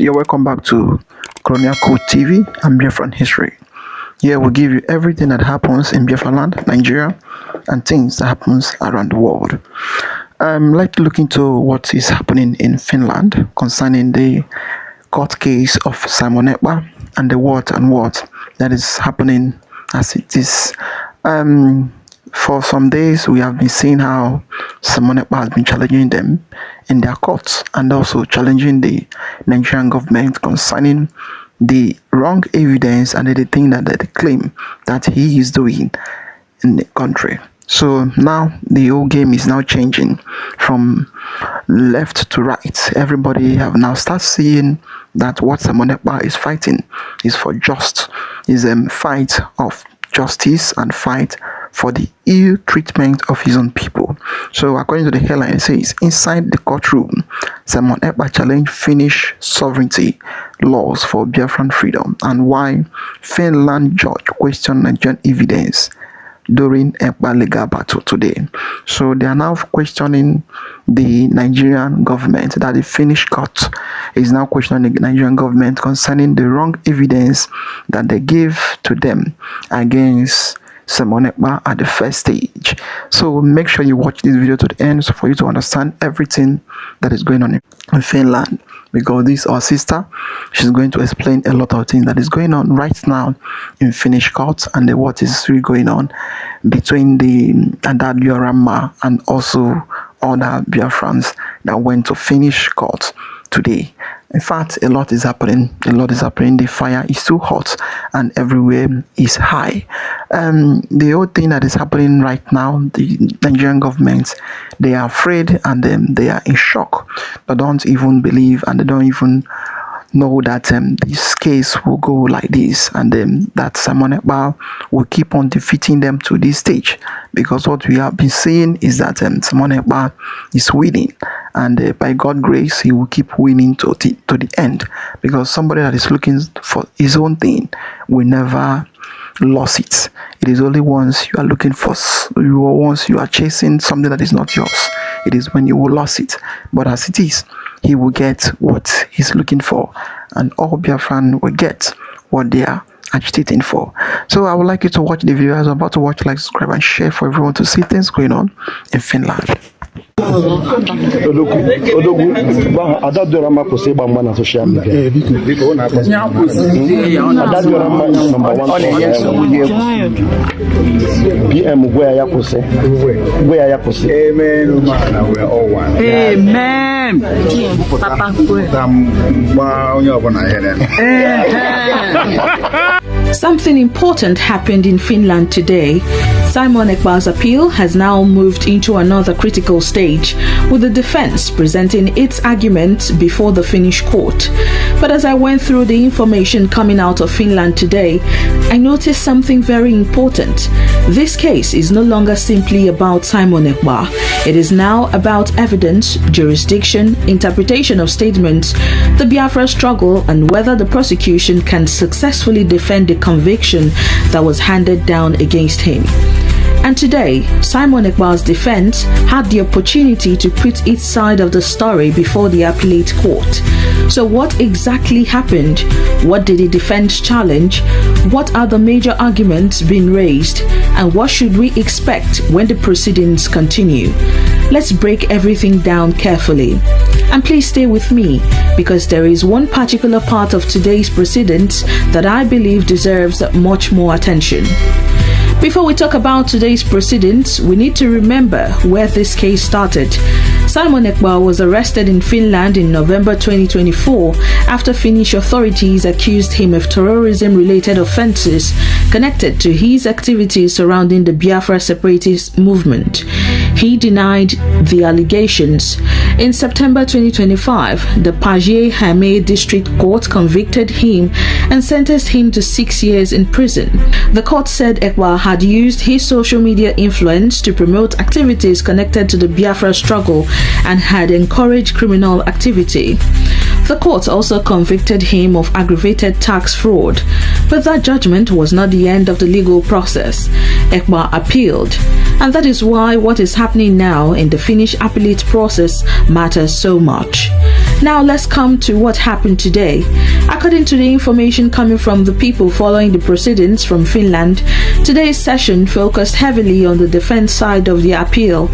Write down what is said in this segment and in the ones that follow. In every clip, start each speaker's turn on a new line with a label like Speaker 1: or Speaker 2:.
Speaker 1: you're welcome back to Colonial TV and Biafran history. Here we'll give you everything that happens in Biafra land, Nigeria, and things that happens around the world. Let's look into what is happening in Finland concerning the court case of Simon Ekpa and the what that is happening as it is. For some days, we have been seeing how Simon Ekpa has been challenging them in their courts and also challenging the Nigerian government concerning the wrong evidence and the thing that they claim that he is doing in the country. So now the whole game is now changing from left to right. Everybody have now started seeing that what Simon Ekpa is fighting is for is a fight of justice and fight for the ill treatment of his own people. So according to the headline, it says, inside the courtroom, Simon Ekpa challenged Finnish sovereignty laws for Biafran freedom and why Finland judge questioned Nigerian evidence during Ekpa legal battle today. So they are now questioning the Nigerian government, that the Finnish court is now questioning the Nigerian government concerning the wrong evidence that they gave to them against Simon Ekpa at the first stage. So make sure you watch this video to the end so for you to understand everything that is going on in Finland, because this our sister, she's going to explain a lot of things that is going on right now in Finnish courts and what is really going on between the Biafra and also other Biafrans that went to Finnish courts today. In fact, a lot is happening. The fire is too hot and everywhere is high. The whole thing that is happening right now, the Nigerian government, they are afraid and they are in shock. They don't even believe and they don't even know that this case will go like this, and that Simon Ekpa will keep on defeating them to this stage, because what we have been seeing is that Simon Ekpa is winning, and by God's grace he will keep winning to the end, because somebody that is looking for his own thing will never lose it. It is only once you are looking for once you are chasing something that is not yours, it is when you will lose it. But as it is, he will get what he's looking for, and all Biafran will get what they are agitating for. So I would like you to watch the video. As I'm about to watch, like, subscribe and share for everyone to see things going on in Finland. Social media.
Speaker 2: Amen.
Speaker 3: Something important happened in Finland today. Simon Ekpa's appeal has now moved into another critical stage, with the defense presenting its argument before the Finnish court. But as I went through the information coming out of Finland today, I noticed something very important. This case is no longer simply about Simon Ekpa. It is now about evidence, jurisdiction, interpretation of statements, the Biafra struggle, and whether the prosecution can successfully defend the conviction that was handed down against him. And today, Simon Ekpa's defense had the opportunity to put its side of the story before the appellate court. So what exactly happened? What did the defense challenge? What are the major arguments being raised? And what should we expect when the proceedings continue? Let's break everything down carefully. And please stay with me, because there is one particular part of today's proceedings that I believe deserves much more attention. Before we talk about today's proceedings, we need to remember where this case started. Simon Ekpa was arrested in Finland in November 2024 after Finnish authorities accused him of terrorism-related offences connected to his activities surrounding the Biafra separatist movement. He denied the allegations. In September 2025, the Paje-Hame District Court convicted him and sentenced him to 6 years in prison. The court said Ekpa had used his social media influence to promote activities connected to the Biafra struggle and had encouraged criminal activity. The court also convicted him of aggravated tax fraud, but that judgment was not the end of the legal process. Ekpa appealed, and that is why what is happening now in the Finnish appellate process matters so much. Now let's come to what happened today. According to the information coming from the people following the proceedings from Finland, today's session focused heavily on the defense side of the appeal.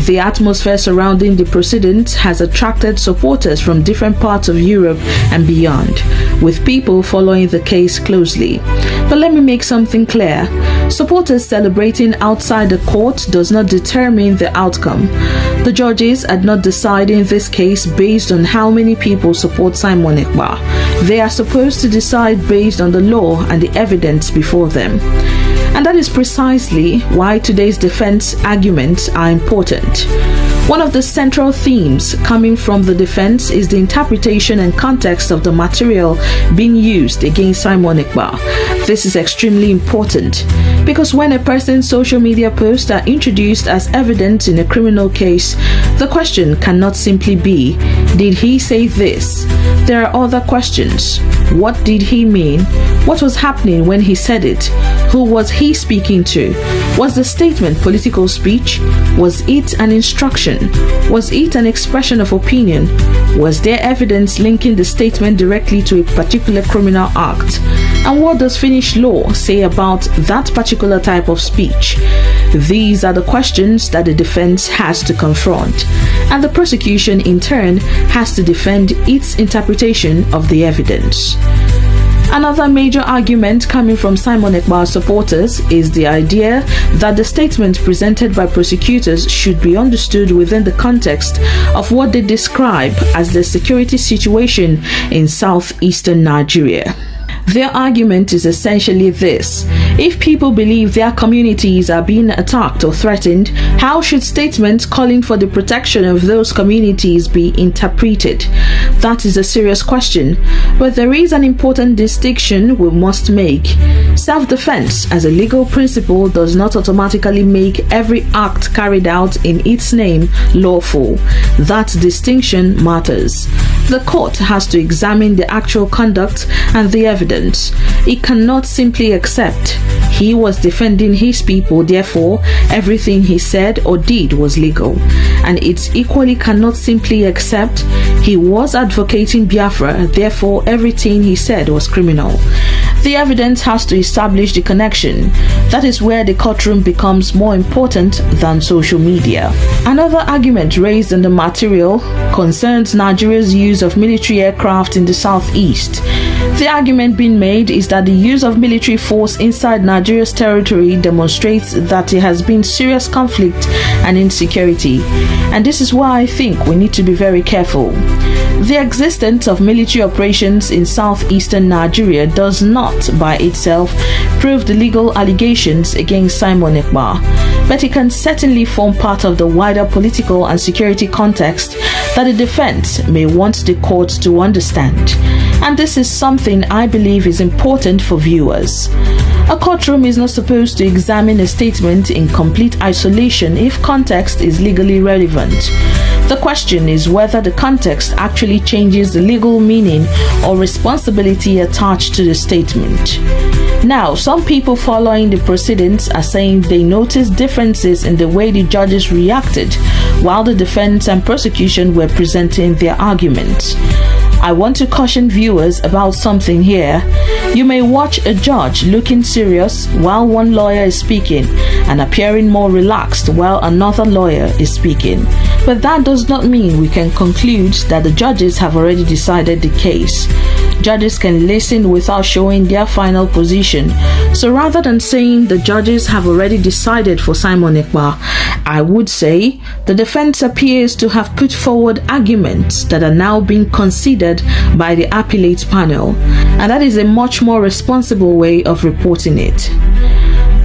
Speaker 3: The atmosphere surrounding the proceedings has attracted supporters from different parts of Europe and beyond, with people following the case closely. But let me make something clear. Supporters celebrating outside the court does not determine the outcome. The judges are not deciding this case based on how many people support Simon Ekpa. They are supposed to decide based on the law and the evidence before them. And that is precisely why today's defense arguments are important. One of the central themes coming from the defense is the interpretation and context of the material being used against Simon Ekpa. This is extremely important because when a person's social media posts are introduced as evidence in a criminal case, the question cannot simply be, did he say this? There are other questions. What did he mean? What was happening when he said it? Who was he speaking to? Was the statement political speech? Was it an instruction? Was it an expression of opinion? Was there evidence linking the statement directly to a particular criminal act? And what does Finnish law say about that particular type of speech? These are the questions that the defense has to confront, and the prosecution in turn has to defend its interpretation of the evidence. Another major argument coming from Simon Ekpa's supporters is the idea that the statement presented by prosecutors should be understood within the context of what they describe as the security situation in southeastern Nigeria. Their argument is essentially this: if people believe their communities are being attacked or threatened, how should statements calling for the protection of those communities be interpreted? That is a serious question, but there is an important distinction we must make. Self-defense as a legal principle does not automatically make every act carried out in its name lawful. That distinction matters. The court has to examine the actual conduct and the evidence. It cannot simply accept he was defending his people, therefore everything he said or did was legal. And it equally cannot simply accept he was advocating Biafra, therefore everything he said was criminal. The evidence has to establish the connection. That is where the courtroom becomes more important than social media. Another argument raised in the material concerns Nigeria's use of military aircraft in the southeast. The argument being made is that the use of military force inside Nigeria's territory demonstrates that there has been serious conflict and insecurity. And this is why I think we need to be very careful. The existence of military operations in southeastern Nigeria does not, by itself, prove the legal allegations against Simon Ekpa, but it can certainly form part of the wider political and security context that the defense may want the court to understand. And this is something I believe is important for viewers. A courtroom is not supposed to examine a statement in complete isolation if context is legally relevant. The question is whether the context actually changes the legal meaning or responsibility attached to the statement. Now, some people following the proceedings are saying they noticed differences in the way the judges reacted while the defense and prosecution were presenting their arguments. I want to caution viewers about something here. You may watch a judge looking serious while one lawyer is speaking and appearing more relaxed while another lawyer is speaking. But that does not mean we can conclude that the judges have already decided the case. Judges can listen without showing their final position. So rather than saying the judges have already decided for Simon Ekpa, I would say the defense appears to have put forward arguments that are now being considered by the appellate panel, and that is a much more responsible way of reporting it.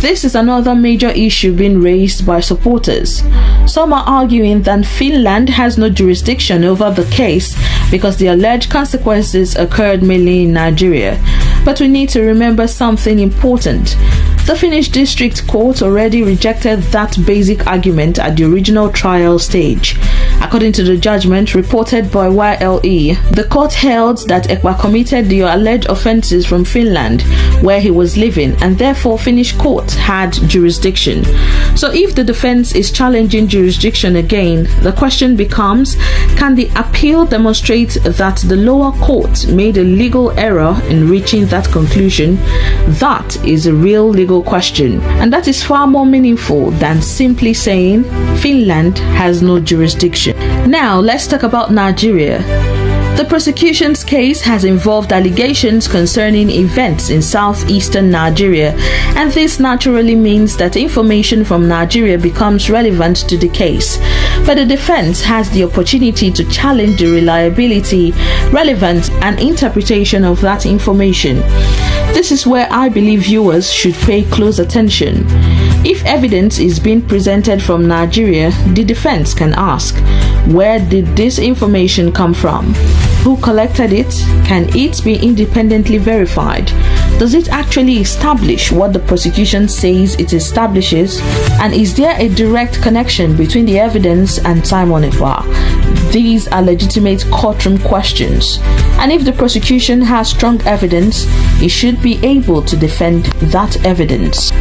Speaker 3: This is another major issue being raised by supporters. Some are arguing that Finland has no jurisdiction over the case because the alleged consequences occurred mainly in Nigeria. But we need to remember something important. The Finnish District Court already rejected that basic argument at the original trial stage. According to the judgment reported by YLE, the court held that Ekpa committed the alleged offences from Finland, where he was living, and therefore Finnish court had jurisdiction. So if the defense is challenging jurisdiction again, the question becomes, can the appeal demonstrate that the lower court made a legal error in reaching that conclusion? That is a real legal question, and that is far more meaningful than simply saying Finland has no jurisdiction. Now let's talk about Nigeria. The prosecution's case has involved allegations concerning events in southeastern Nigeria, and this naturally means that information from Nigeria becomes relevant to the case. But the defense has the opportunity to challenge the reliability, relevance, and interpretation of that information. This is where I believe viewers should pay close attention. If evidence is being presented from Nigeria, the defense can ask, where did this information come from? Who collected it? Can it be independently verified? Does it actually establish what the prosecution says it establishes? And is there a direct connection between the evidence and Simon Ekpa? These are legitimate courtroom questions. And if the prosecution has strong evidence, it should be able to defend that evidence.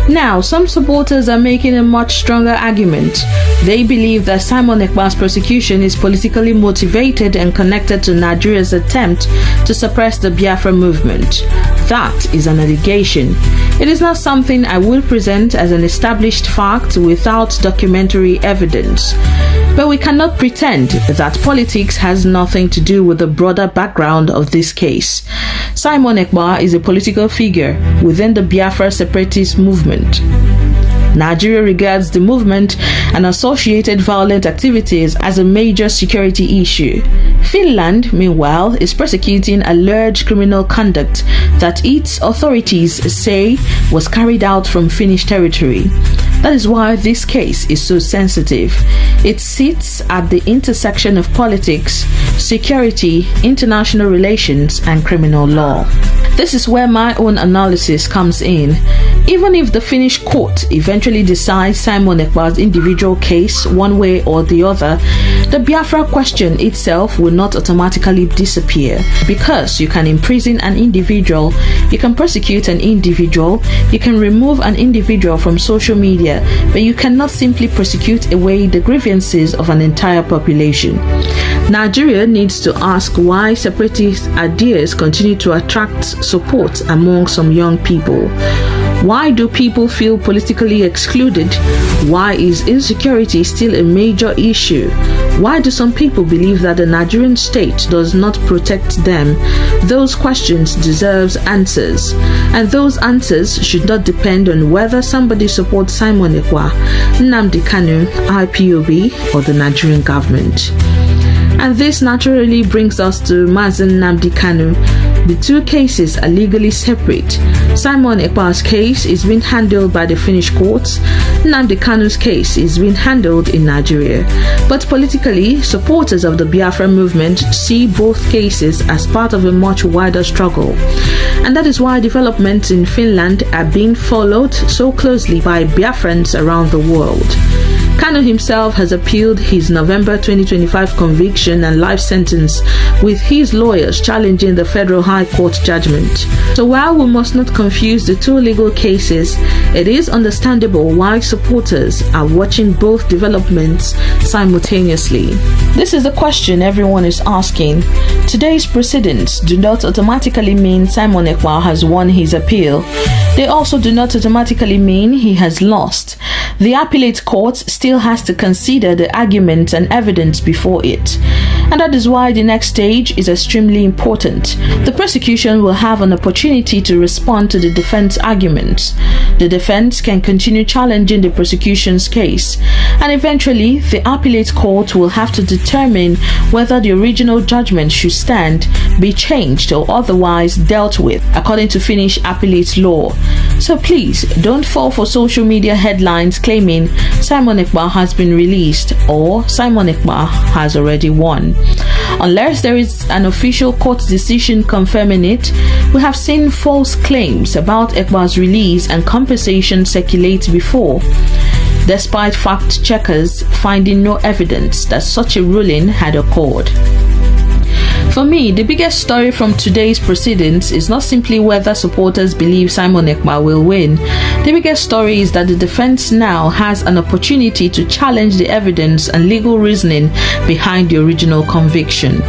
Speaker 3: Now, some supporters are making a much stronger argument. They believe that Simon Ekpa's prosecution is politically motivated and connected to Nigeria's attempt to suppress the Biafra movement. That is an allegation. It is not something I will present as an established fact without documentary evidence. But we cannot pretend that politics has nothing to do with the broader background of this case. Simon Ekpa is a political figure within the Biafra separatist movement. Nigeria regards the movement and associated violent activities as a major security issue. Finland, meanwhile, is prosecuting alleged criminal conduct that its authorities say was carried out from Finnish territory. That is why this case is so sensitive. It sits at the intersection of politics, security, international relations, and criminal law. This is where my own analysis comes in. Even if the Finnish court eventually decides Simon Ekpa's individual case one way or the other, the Biafra question itself will not automatically disappear, because you can imprison an individual, you can prosecute an individual, you can remove an individual from social media, but you cannot simply prosecute away the grievances of an entire population. Nigeria needs to ask why separatist ideas continue to attract support among some young people. Why do people feel politically excluded? Why is insecurity still a major issue? Why do some people believe that the Nigerian state does not protect them? Those questions deserve answers, and those answers should not depend on whether somebody supports Simon Ekpa, Nnamdi Kanu, IPOB, or the Nigerian government. And this naturally brings us to Mazen Nnamdi Kanu. The two cases are legally separate. Simon Ekpa's case is being handled by the Finnish courts. Nnamdi Kanu's case is being handled in Nigeria. But politically, supporters of the Biafra movement see both cases as part of a much wider struggle. And that is why developments in Finland are being followed so closely by Biafrans around the world. Kanu himself has appealed his November 2025 conviction and life sentence, with his lawyers challenging the Federal High Court judgment. So while we must not confuse the two legal cases, it is understandable why supporters are watching both developments simultaneously. This is the question everyone is asking. Today's proceedings do not automatically mean Simon Ekpa has won his appeal. They also do not automatically mean he has lost. The appellate court still has to consider the arguments and evidence before it. And that is why the next stage is extremely important. The prosecution will have an opportunity to respond to the defense arguments. The defense can continue challenging the prosecution's case, and eventually the appellate court will have to determine whether the original judgment should stand, be changed, or otherwise dealt with according to Finnish appellate law. So please don't fall for social media headlines claiming Simon Ekpa has been released or Simon Ekpa has already won. Unless there is an official court decision confirming it, we have seen false claims about Ekpa's release and compensation circulate before. despite fact checkers finding no evidence that such a ruling had occurred. For me, the biggest story from today's proceedings is not simply whether supporters believe Simon Ekpa will win. The biggest story is that the defense now has an opportunity to challenge the evidence and legal reasoning behind the original conviction.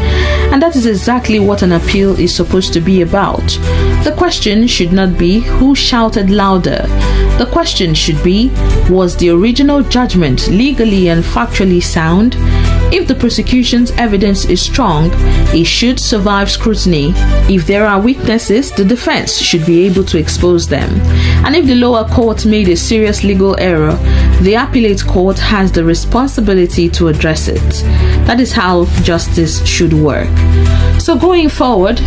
Speaker 3: And that is exactly what an appeal is supposed to be about. The question should not be who shouted louder. The question should be, was the original judgment legally and factually sound? If the prosecution's evidence is strong, it should survive scrutiny. If there are weaknesses, the defense should be able to expose them. And if the lower court made a serious legal error, the appellate court has the responsibility to address it. That is how justice should work. So going forward,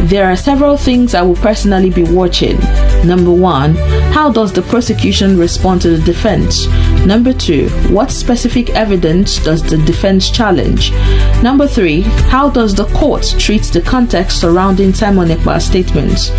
Speaker 3: there are several things I will personally be watching. Number 1, how does the prosecution respond to the defense? Number 2, what specific evidence does the defense challenge? Number 3, how does the court treat the context surrounding Simon Ekpa's statements?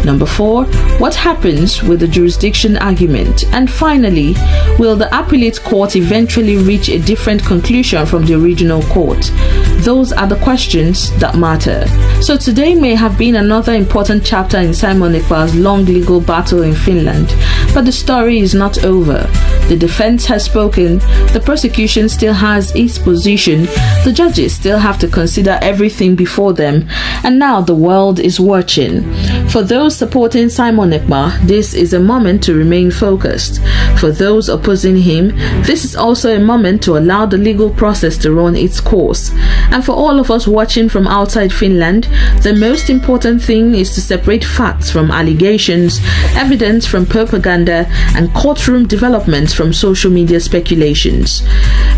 Speaker 3: Number 4, what happens with the jurisdiction argument? And finally, will the appellate court eventually reach a different conclusion from the original court? Those are the questions that matter. So today may have been another important chapter in Simon Ekpa's long legal battle in Finland, but the story is not over. The defense has spoken, the prosecution still has its position, the judges still have to consider everything before them, and now the world is watching. For those supporting Simon Ekpa, this is a moment to remain focused. For those opposing him, this is also a moment to allow the legal process to run its course. And for all of us watching from outside Finland, the most important thing is to separate facts from allegations, evidence from propaganda, and courtroom developments from social media speculations.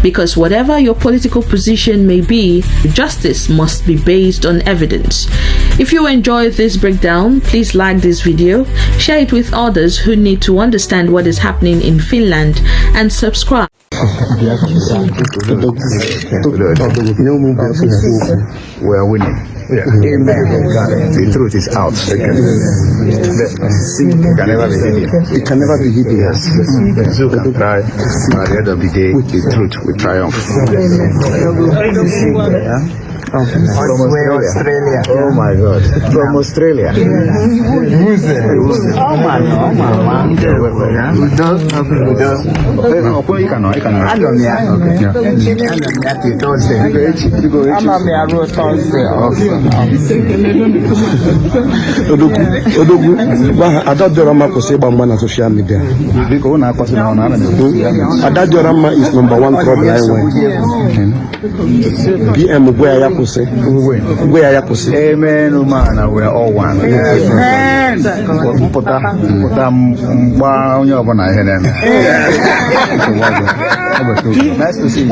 Speaker 3: Because whatever your political position may be, justice must be based on evidence. If you enjoyed this breakdown, please like this video, share it with others who need to understand what is happening in Finland, and subscribe.
Speaker 2: We are winning. Yeah. Amen. The truth is out. It can never be hidden. It can never be hidden. Yes. So we can try. At the end of the day, the truth will triumph. From Australia. Oh my God. From Australia. Adadorama Koseba social media. Adadorama is number 1 problem. BM where I amen, man, we're all one. Amen. Nice to see you.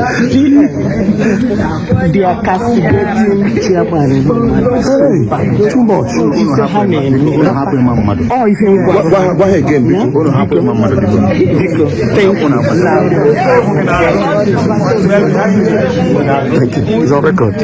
Speaker 4: They are castigating chairman.
Speaker 2: Too much.
Speaker 4: Oh, if you
Speaker 2: go again, thank you. It's on record.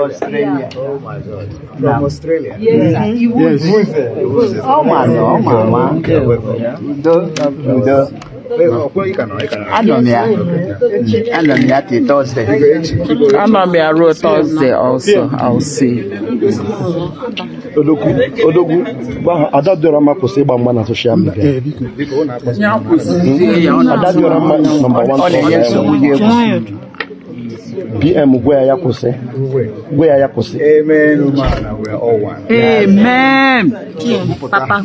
Speaker 4: Australia.
Speaker 2: Oh my God. From Australia?
Speaker 4: Yes. Oh my God. Thursday also. I'll see.
Speaker 2: Adadorama Koseba man social media. Adadorama is number 1 BM where I kose. Amen, man, we are all one.
Speaker 4: Amen. Papa,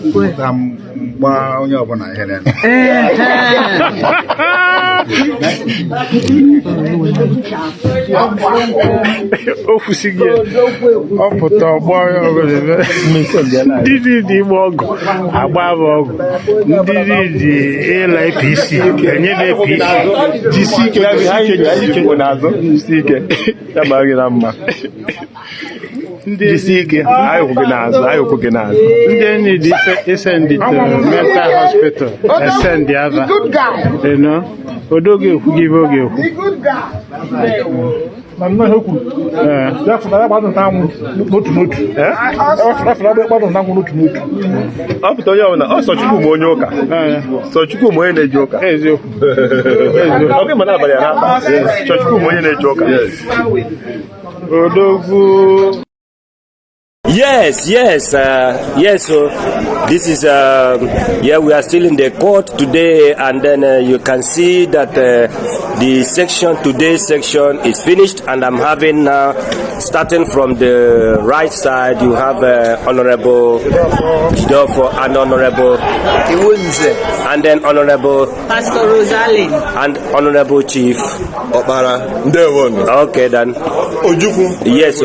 Speaker 5: Then they send it to mental hospital. I send the other. You know? Odoge give oge. The good guy.
Speaker 6: Yes. So this is we are still in the court today, and then you can see that today's section is finished, and I'm having now, starting from the right side, you have Honorable Jidofo and Honorable Iwunze, and then Honorable
Speaker 7: Pastor Rosalind
Speaker 6: and Honorable Chief
Speaker 2: Opara Ndewon.
Speaker 6: Okay, then
Speaker 2: Ojuku.
Speaker 6: Yes.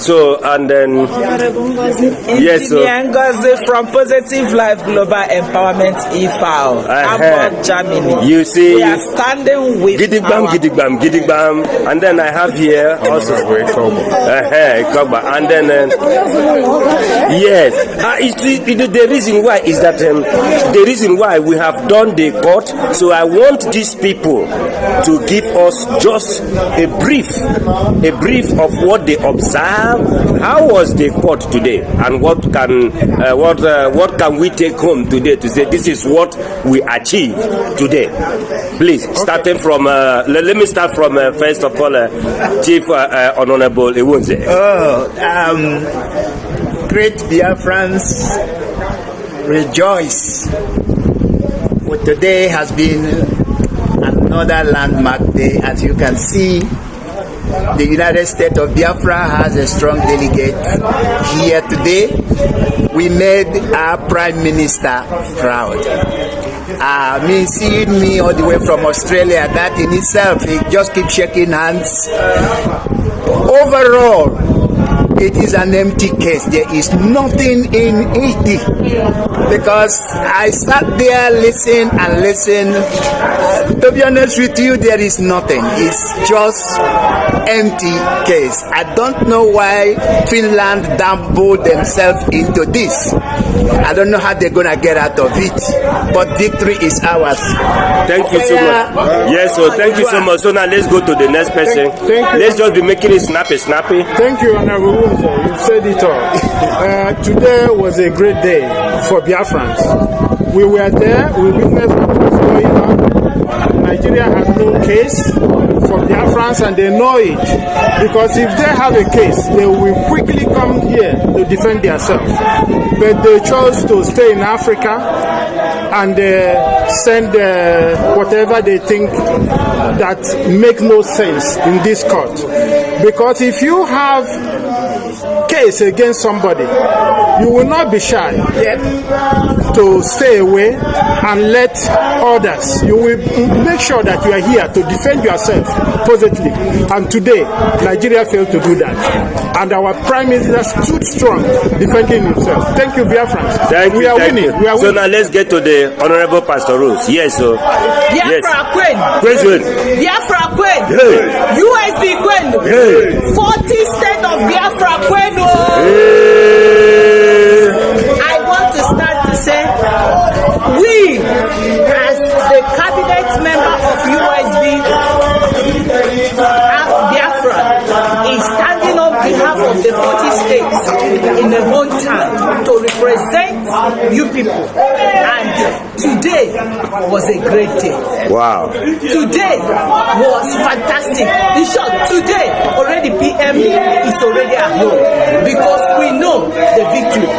Speaker 6: So and then yes, so
Speaker 7: Ngozi from Positive Life Global Empowerment EFAO, Hamburg, Germany.
Speaker 6: You see,
Speaker 7: we are standing with
Speaker 6: Gidigbam, and then I have here also and then yes, the reason why is that the reason why we have done the court. So I want these people to give us just a brief of what they observed. How was the court today, and what can we take home today to say this is what we achieved today? Please, starting from let me start from first of all, Chief Honorable Iwunze.
Speaker 8: Great Biafrans, rejoice! For today has been another landmark day. As you can see, the United States of Biafra has a strong delegate here today. We made our Prime Minister proud. Seeing me all the way from Australia, that in itself, he just keeps shaking hands. Overall, it is an empty case. There is nothing in it, because I sat there, listen. To be honest with you, there is nothing. It's just empty case. I don't know why Finland dabbled themselves into this. I don't know how they're gonna get out of it, but victory is ours.
Speaker 6: Thank you so much. Yes, so thank you so much. So now let's go to the next person. Let's just be making it snappy.
Speaker 5: Thank you, Honorable Wunzo. You've said it all. Today was a great day for Biafrans. We were there. We witnessed what was going on. Nigeria has no case for Biafrans, and they know it, because if they have a case, they will quickly come here to defend themselves. But they chose to stay in Africa and send whatever they think that make no sense in this court. Because if you have case against somebody, you will not be shy to stay away and let others. You will make sure that you are here to defend yourself positively. And today, Nigeria failed to do that. And our Prime Minister stood strong, defending himself. Thank you, Biafrans. We are winning.
Speaker 6: So now let's get to the Honorable Pastor Rose. Yes, so
Speaker 7: Biafra Queen. Biafra Queen.
Speaker 6: Hey.
Speaker 7: USB Queen.
Speaker 6: Hey.
Speaker 7: 40 state of Biafra Queen. I want to start to say, we, as the cabinet member of USB Biafra, is standing on behalf of the 40 states in the hometown to represent you people. And today was a great day.
Speaker 6: Wow.
Speaker 7: Today was fantastic. In short, today already PM is already at home, because we know the victory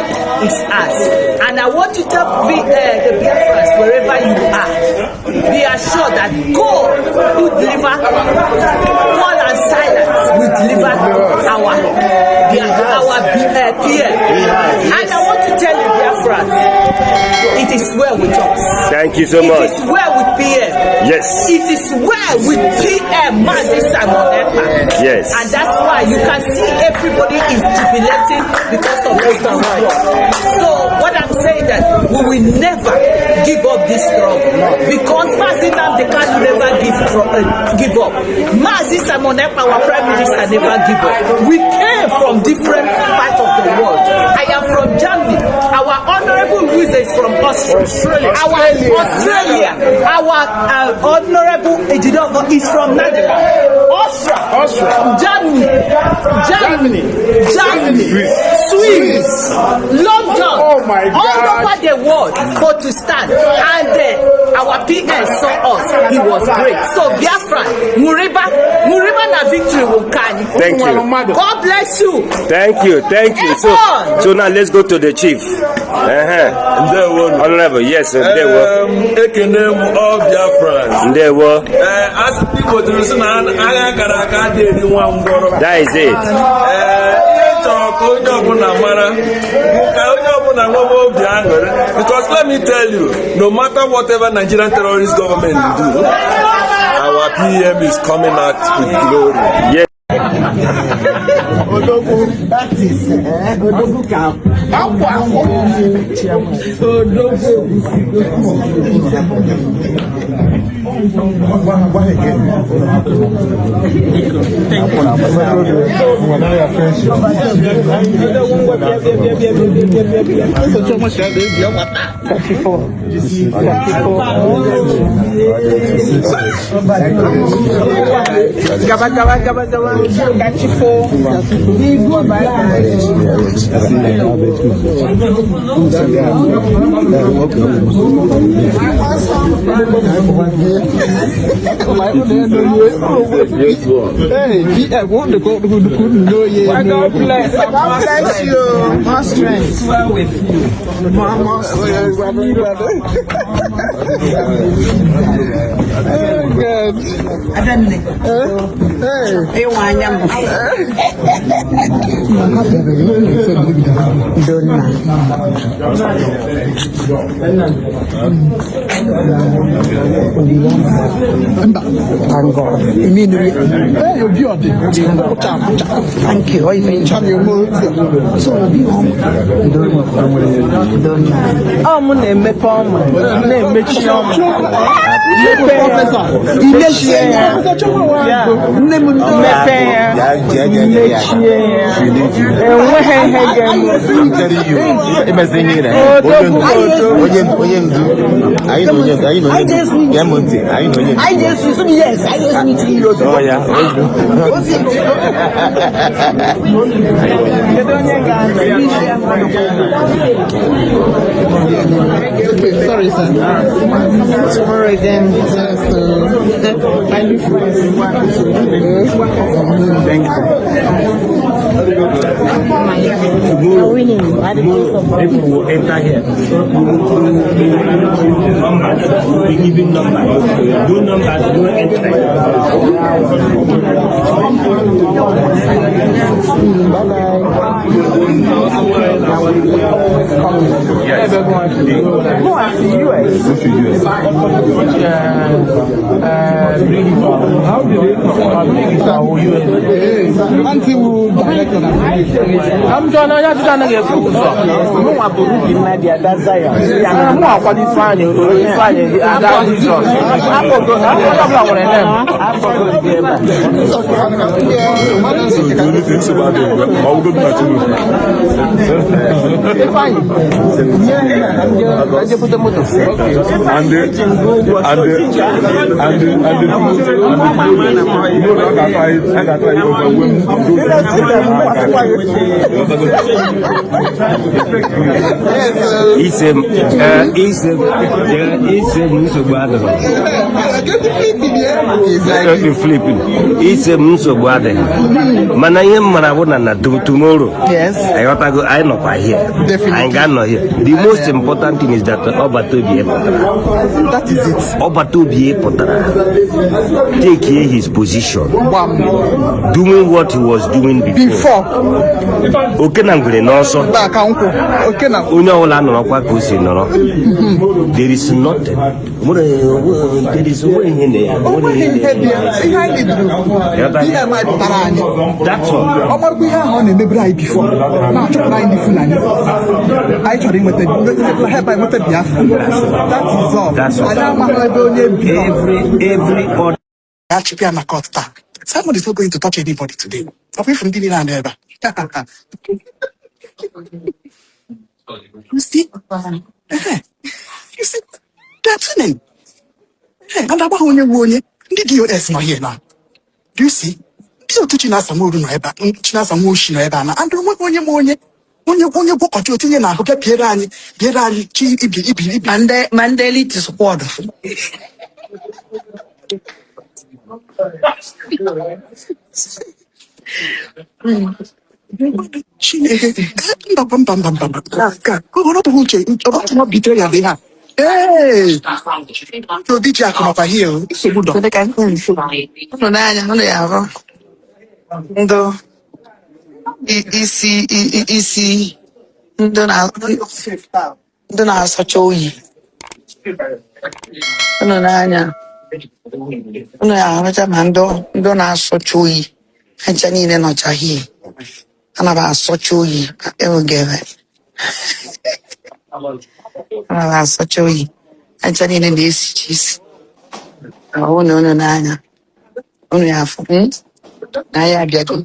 Speaker 7: is ours. And I want to tell the Biafrans, wherever you are, be assured that God will deliver. Paul and Silence will deliver our PM. And I want to tell you, Biafrans, Biafra, it is well with us.
Speaker 6: Thank you so much.
Speaker 7: It is well with PM.
Speaker 6: Yes.
Speaker 7: It is well with PM, Mazi Simon Ekpa.
Speaker 6: Yes.
Speaker 7: And that's why you can see everybody is jubilating because of this struggle. So what I'm saying that we will never give up this struggle because Mazi Nnamdi Kanu never give up. Mazi Simon Ekpa, our Prime Minister, never give up. We came from different parts of the world. I am from Germany. Our honorable Luisa is from Australia. Australia. Our honorable Ejidova is from Nigeria. Austria. Germany. Swiss. London.
Speaker 5: Oh my God.
Speaker 7: All over the world for to stand. And our PM saw us. He was great. So Biafra, Muriba na victory will come.
Speaker 6: Thank you.
Speaker 7: God bless you.
Speaker 6: Thank you. So now let's go to the chief. Honorable, yes,
Speaker 9: Ekene all Biafrans. As people do listen,
Speaker 6: that is it.
Speaker 9: Because let me tell you, no matter whatever Nigerian terrorist government will do, our PM is coming out with glory.
Speaker 6: Yes.
Speaker 4: That is Odogu camp. God bless you. More strength. Well with you. More strength. Good. Thank God. Thank you. So be home. Sorry, sir. Tomorrow again. Thank you. You're winning.
Speaker 6: People will enter here. We give him numbers. Do numbers, do enter. Yes.
Speaker 4: No, I see US. How did they come? Until we direct on I'm trying to get food. No, I'm Burundi, Nadia, that's Zaya. I'm more qualified. I'm
Speaker 6: The most important thing is that
Speaker 2: That is it.
Speaker 6: Take his position. Doing what he was doing before. There is nothing. That's all. That's all. Every order.
Speaker 2: Simon is not going to touch anybody today. Away from Finland ever. You see? You see? That's it. And about onye the DOS not here now. Do you see? So teaching us some more no eba, teaching us some more shino eba na. And onye go control tinye na hoke pierani chi ibi
Speaker 7: Mandeli to support.
Speaker 2: Hey, so did you come over here? So good.
Speaker 7: No, Ndo isi ndo na-asacha oyi. Unu n'anya. Unu ya ma ndo na-asacha oyi. Ncha niile nọcha hie. Ana ba asacha oyi ewegere. Ana ba asacha oyi. Ncha niile na-esi chisi. Unu n'anya. Unu ya afọ. Na ya abịa go.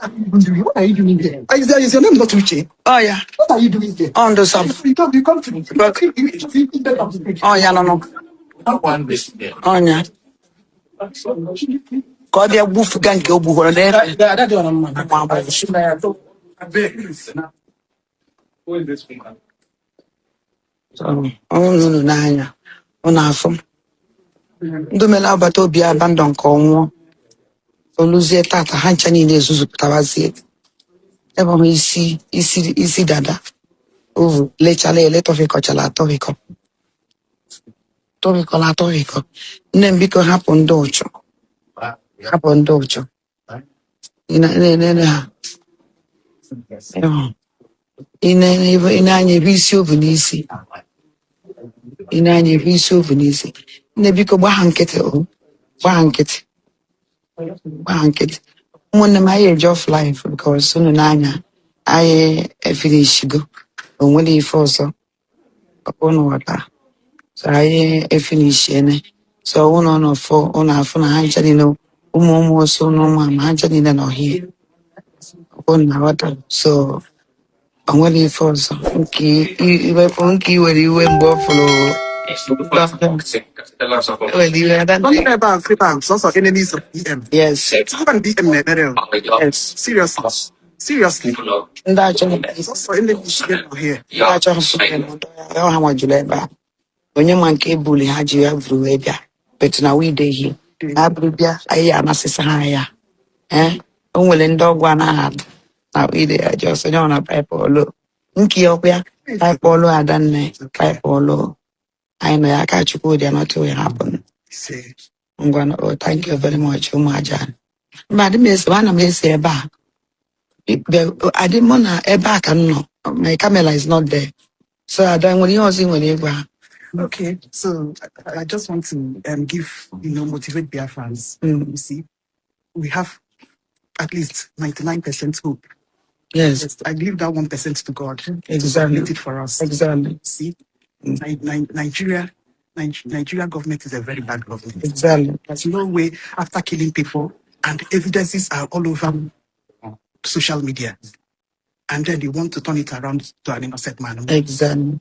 Speaker 2: What are you doing there? Is your name not Uche?
Speaker 7: Oh yeah.
Speaker 2: What are you doing there?
Speaker 7: On the sub.
Speaker 2: You come to me.
Speaker 7: Oh yeah, no. Oh yeah. Ka ọ bịa gbufuga nke o gbukwara n'ebe. Unu n'anya. Unu afọ. Ndị mere agbata obi abandon ka ọ nwụọ. Oluzie tata ha ncha niile ezuzupụtawazie. Ebe ọhụ isi dada. Ovu lechala ele tọfikọchala atọfikọ. Tọfikọ. Nne m biko hapụ ndị ụchụ. Hapụ ndị ụchụ. Ine ha. Ine anya ebe isi ovu n'isi. Ine anya ebe isi ovu n'isi. Nne biko gbaa nkịtị o. Gbaa nkịtị. Ụmụnne m anyị eji off life because unu n'anya anyị efinishigo. O nwere ife ọzọ. Unu ghọta. So anyị efinishiene. So unu afọ na ha ncha niile ụmụ ọsọ ụmụ ama ha ncha niile nọ hie. Unu na-ghọta. So o nwere ife ọzọ. Iwepụ nke iwere iwe mgbe ọ fụrụ.
Speaker 2: Enemies of DM.
Speaker 7: Yes.
Speaker 2: DM.
Speaker 7: Yes.
Speaker 2: Seriously.
Speaker 7: Also
Speaker 2: enemies here.
Speaker 7: Ha nwajuru ebe a. Onye ma nke ebuli ha ji ya vuru wee bịa. But na we dey here. Na abụrụ bịa anyị anasịsa ha ya. O nwere ndị ọgwụ anaghị na we dey just onye ọ na pipe olu. Nke ọkwa pipe olu adanne pipe olu. I know I catch you there not to happen. I'm going to thank you very much, Umajan. But the miss one may say back. I didn't want a back and no. My camera is not there. So I don't want you sing when you go.
Speaker 2: Okay, so I just want to give motivate Biafrans. You see, we have at least 99% hope.
Speaker 7: Yes.
Speaker 2: I leave that 1% to God.
Speaker 7: Exactly.
Speaker 2: To complete it for us.
Speaker 7: Exactly.
Speaker 2: See, Nigeria government is a very bad government.
Speaker 7: Exactly.
Speaker 2: There's no way after killing people and evidences are all over social media, and then they want to turn it around to an innocent man.
Speaker 7: Exactly.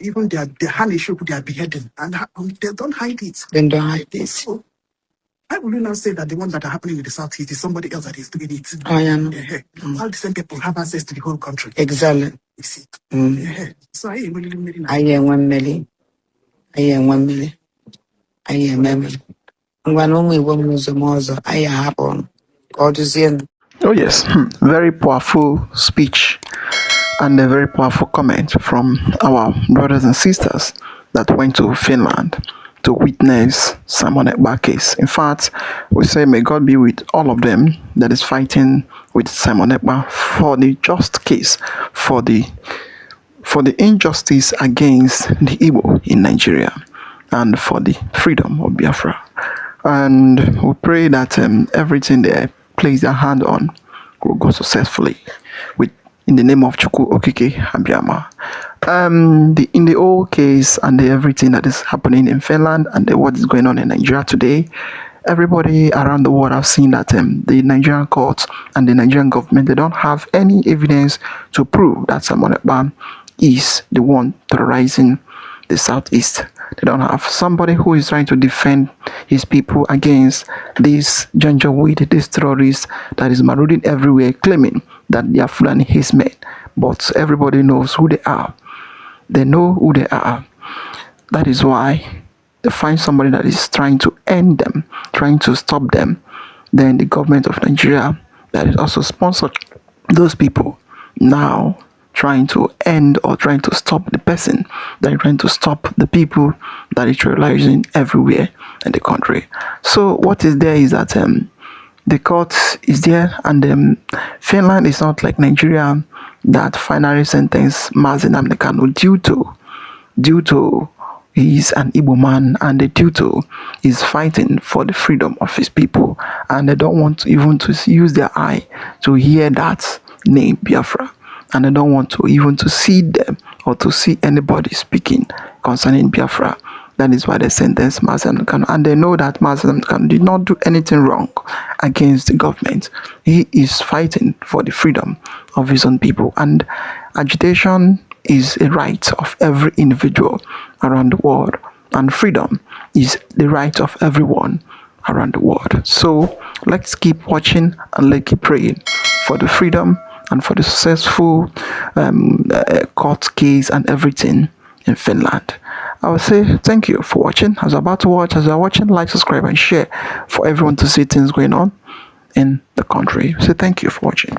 Speaker 2: Even their hand is shook, they are beheading, and they don't hide it.
Speaker 7: They don't hide it.
Speaker 2: So, I will now say that the ones that are happening in the southeast is somebody else that is doing it.
Speaker 7: Oh, yeah.
Speaker 2: All the same people have access to the whole country.
Speaker 7: Exactly.
Speaker 2: You see. So I ain't really million.
Speaker 7: I am 1 million. I am 1 million. I am 1 million. When only one was a mother, I happen. God is in.
Speaker 1: Oh yes, very powerful speech and a very powerful comment from our brothers and sisters that went to Finland to witness Simon Ekpa case. In fact, we say may God be with all of them that is fighting with Simon Ekpa for the just case, for the injustice against the Igbo in Nigeria, and for the freedom of Biafra. And we pray that everything they place their hand on will go successfully in the name of Chukwu Okike Abiyama. In the old case and everything that is happening in Finland and what is going on in Nigeria today, everybody around the world have seen that the Nigerian courts and the Nigerian government, they don't have any evidence to prove that Simon Ekpa is the one terrorizing the southeast. They don't have somebody who is trying to defend his people against this Janjaweed, this terrorist that is marauding everywhere, claiming that they are Fulani Hismen. But everybody knows who they are. They know who they are. That is why they find somebody that is trying to end them, trying to stop them. Then the government of Nigeria that is also sponsored those people now trying to end or trying to stop the person that is trying to stop the people that is terrorizing everywhere in the country. So what is there is that the court is there, and Finland is not like Nigeria that finally sentenced Mazi Nnamdi Kanu due to he's an Igbo man, and due to he's fighting for the freedom of his people, and they don't want to even to use their eye to hear that name Biafra. And I don't want to even to see them or to see anybody speaking concerning Biafra. That is why they sentenced Mazi Nnamdi Kanu. And they know that Mazi Nnamdi Kanu did not do anything wrong against the government. He is fighting for the freedom of his own people. And agitation is a right of every individual around the world. And freedom is the right of everyone around the world. So let's keep watching and let's keep praying for the freedom and for the successful court case and everything in Finland. I will say thank you for watching. As you're about to watch, as you're watching, like, subscribe, and share for everyone to see things going on in the country. So thank you for watching.